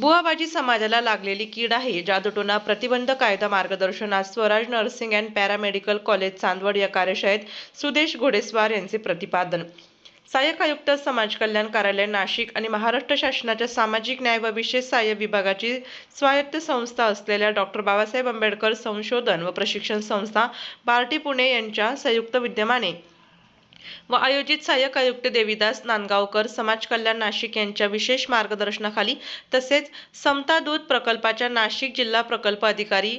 बुवाबाजी समाजाला लागलेली कीड आहे. जादूटोणा प्रतिबंध कायदा मार्गदर्शन आज Swaraj nursing and paramedical college Chandwad या कार्यशाळेत सुदेश घोडेस्वार यांचे प्रतिपादन. सहाय्यक आयुक्त समाज कल्याण कार्यालय नाशिक आणि महाराष्ट्र शासनाच्या सामाजिक न्याय व विशेष सहाय्य विभागाची स्वायत्त संस्था असलेल्या डॉक्टर बाबासाहेब आंबेडकर संशोधन व प्रशिक्षण संस्था बार्टी पुणे यांच्या संयुक्त विद्यमाने व आयोजित सहाय्यक आयुक्त देविदास नांदगावकर समाज कल्याण नाशिक यांच्या विशेष मार्गदर्शनाखाली तसेच समता दूत प्रकल्पाच्या नाशिक जिल्हा प्रकल्प अधिकारी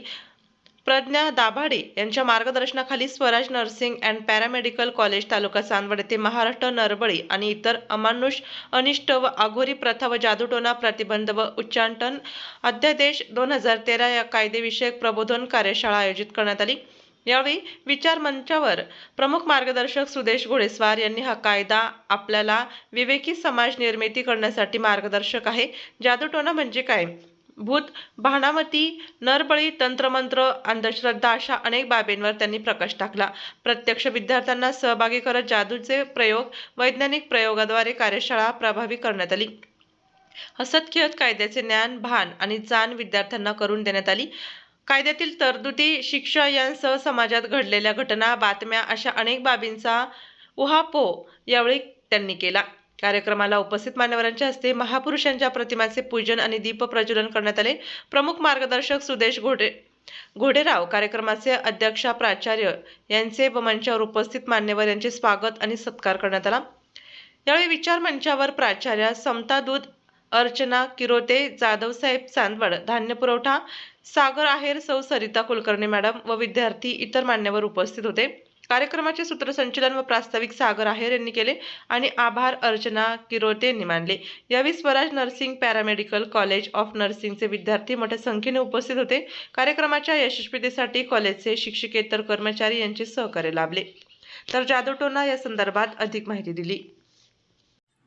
प्रज्ञा दाभाडे यांच्या मार्गदर्शनाखाली Swaraj nursing and paramedical college taluka Chandwad येथे महाराष्ट्र नरबळी आणि इतर अमानुष अनिष्ट व अघोरी प्रथा व जादूटोणा प्रतिबंध व उच्चाटन अध्यादेश 2013 या कायदेविषयक प्रबोधन कार्यशाळा आयोजित करण्यात आली. यावेळी विचार मंचावर प्रमुख मार्गदर्शक सुदेश घोडेस्वार यांनी हा कायदा आपल्याला विवेकी समाज निर्मिती करण्यासाठी मार्गदर्शक आहे. जादूटोणा म्हणजे काय, भूत, भानामती, नरबळी, तंत्रमंत्र, अंधश्रद्धा अशा अनेक बाबींवर त्यांनी प्रकाश टाकला. प्रत्यक्ष विद्यार्थ्यांना सहभागी करत जादूचे प्रयोग वैज्ञानिक प्रयोगाद्वारे कार्यशाळा प्रभावी करण्यात आली. हसत खेळत कायद्याचे ज्ञान, भान आणि जाण विद्यार्थ्यांना करून देण्यात आली. कायद्यातील तरतुदी, शिक्षा यांसह समाजात घडलेल्या घटना, बातम्या अशा अनेक बाबींचा उहापोह यावेळी त्यांनी केला. कार्यक्रमाला उपस्थित मान्यवरांच्या हस्ते महापुरुषांच्या प्रतिमांचे पूजन आणि दीप प्रज्वलन करण्यात आले. प्रमुख मार्गदर्शक सुदेश घोडेराव, कार्यक्रमाचे अध्यक्षा प्राचार्य यांचे व मंचावर उपस्थित मान्यवर यांचे स्वागत आणि सत्कार करण्यात आला. यावेळी विचार मंचावर प्राचार्य समता दूत अर्चना किरोते, जाधवसाहेब चांदवड, धान्य पुरवठा सागर आहेर, सौ सरिता कुलकर्णी मॅडम व विद्यार्थी इतर मान्यवर उपस्थित होते. कार्यक्रमाचे सूत्रसंचालन व प्रास्ताविक सागर आहेर यांनी केले आणि आभार अर्चना किरोते यांनी मानले. यावेळी Swaraj nursing paramedical college of नर्सिंगचे विद्यार्थी मोठ्या संख्येने उपस्थित होते. कार्यक्रमाच्या यशस्वीतेसाठी कॉलेजचे शिक्षकेतर कर्मचारी यांचे सहकार्य लाभले. तर जादूटोणा या संदर्भात अधिक माहिती दिली.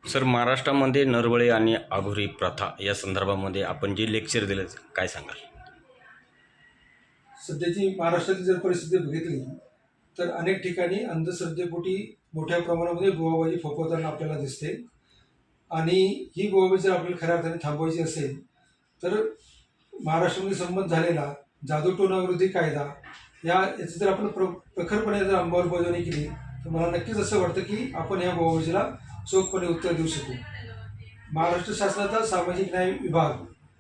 सर, महाराष्ट्रामध्ये नरबळी आणि अघोरी प्रथा या संदर्भामध्ये आपण जे लेक्चर दिलं काय सांगाल? सध्याची महाराष्ट्राची जर परिस्थिती बघितली तर अनेक ठिकाणी अंधश्रद्धेपोटी मोठ्या प्रमाणामध्ये बुवाबाजी फोफवताना आपल्याला दिसते आणि ही बुवाबाजी जर आपल्याला खऱ्या अर्थाने थांबवायची असेल तर महाराष्ट्रामध्ये संमत झालेला जादूटोणाविरोधी कायदा याची जर आपण प्रखरपणे जर अंमलबजावणी केली तर मला नक्कीच असं वाटतं की आपण या बुवाबाजीला चोखपणे उत्तर देऊ शकू. महाराष्ट्र शासनाचा सामाजिक न्याय विभाग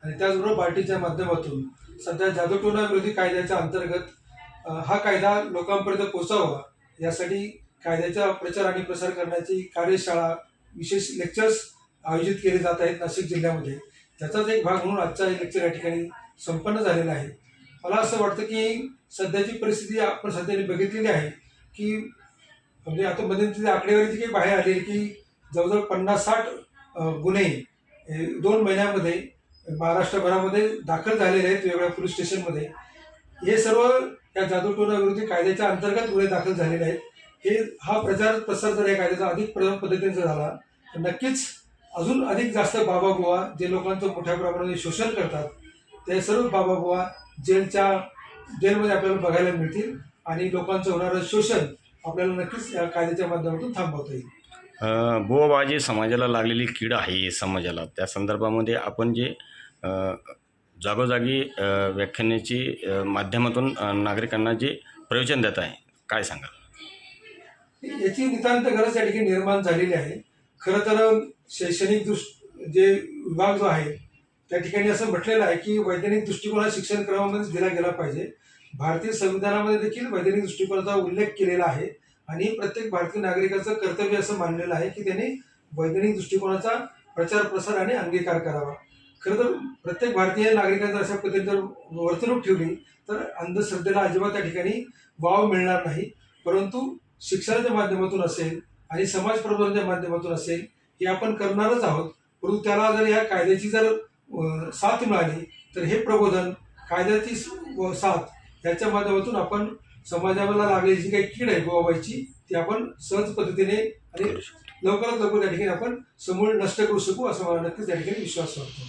आणि त्याचबरोबर बार्टीच्या माध्यमातून सध्या जादूटोणा विरोधी कायद्याच्या अंतर्गत हा कायदा लोकांपर्यंत पोहोचावा यासाठी कायद्याचा प्रचार आणि प्रसार करण्याची कार्यशाळा, विशेष लेक्चर्स आयोजित केले जात आहेत नाशिक जिल्ह्यामध्ये. त्याचाच एक भाग म्हणून आजचा लेक्चर या ठिकाणी संपन्न झालेला आहे. मला असं वाटतं की सध्याची परिस्थिती आपण सध्या बघितलेली आहे की म्हणजे आता मध्यंतरी आकडेवारी जी काही बाहेर आली की जवळजवळ 50-60 गुन्हे 2 महिन्यामध्ये महाराष्ट्रभरामध्ये दाखल झालेले आहेत वेगवेगळ्या पोलीस स्टेशनमध्ये. हे सर्व या जादूटोणा विरोधी कायद्याच्या अंतर्गत गुन्हे दाखल झालेले आहेत. हा प्रचार प्रसार जर या कायद्याचा अधिक प्रभावी पद्धतीने झाला तर नक्कीच अजून अधिक जास्त बाबाबुवा जे लोकांचं मोठ्या प्रमाणात शोषण करतात ते सर्व बाबाबुवा जेलमध्ये आपल्याला बघायला मिळतील आणि लोकांचं होणारं शोषण आपल्याला नक्कीच या कायद्याच्या माध्यमातून थांबवता येईल. बुवाबाजी समाजाला लागलेली कीड आहे समाजाला, त्या संदर्भामध्ये आपण जे जागोजागी व्याख्यानाची माध्यमातून नागरिकांना जे प्रवचन देत आहे काय सांगाल? याची नितांत गरज या ठिकाणी निर्माण झालेली आहे. खरं तर शैक्षणिक जे विभाग जो आहे त्या ठिकाणी असं म्हटलेलं आहे की वैज्ञानिक दृष्टिकोन शिक्षण क्रमामध्ये दिला गेला पाहिजे. भारतीय संविधानामध्ये देखील वैज्ञानिक दृष्टिकोनाचा उल्लेख केलेला आहे आणि प्रत्येक भारतीय नागरिकाचं कर्तव्य असं मानलेलं आहे की त्यांनी वैज्ञानिक दृष्टिकोनाचा प्रचार प्रसार आणि अंगीकार करावा. खरं तर प्रत्येक भारतीय नागरिकांचा अशा पद्धतीने जर वर्तणूक ठेवली तर अंधश्रद्धेला अजिबात त्या ठिकाणी वाव मिळणार नाही. परंतु शिक्षणाच्या माध्यमातून असेल आणि समाज प्रबोधनाच्या माध्यमातून असेल हे आपण करणारच आहोत. परंतु त्याला जर या कायद्याची जर साथ मिळाली तर हे प्रबोधन, कायद्याची साथ याच्या माध्यमातून आपण समाजाला लागलेली जी काही कीड आहे बुवाबाजीची ती आपण सहज पद्धतीने आणि लवकरात लवकर त्या ठिकाणी आपण समूळ नष्ट करू शकू असं मला नक्कीच त्या ठिकाणी विश्वास वाटतो.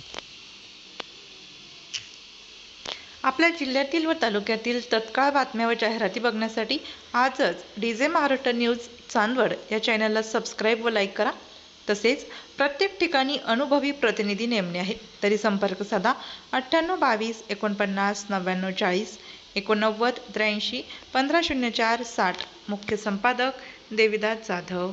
आपल्या जिल्ह्यातील व तालुक्यातील तत्काळ बातम्या व जाहिराती बघण्यासाठी आजच डीजे महाराष्ट्र न्यूज चांदवड या चॅनलला सबस्क्राईब व लाईक करा. तसेच प्रत्येक ठिकाणी अनुभवी प्रतिनिधी नेमणे आहे. तरी संपर्क साधा 9822 49 99 40 89 83 1504 60. मुख्य संपादक देविदास जाधव.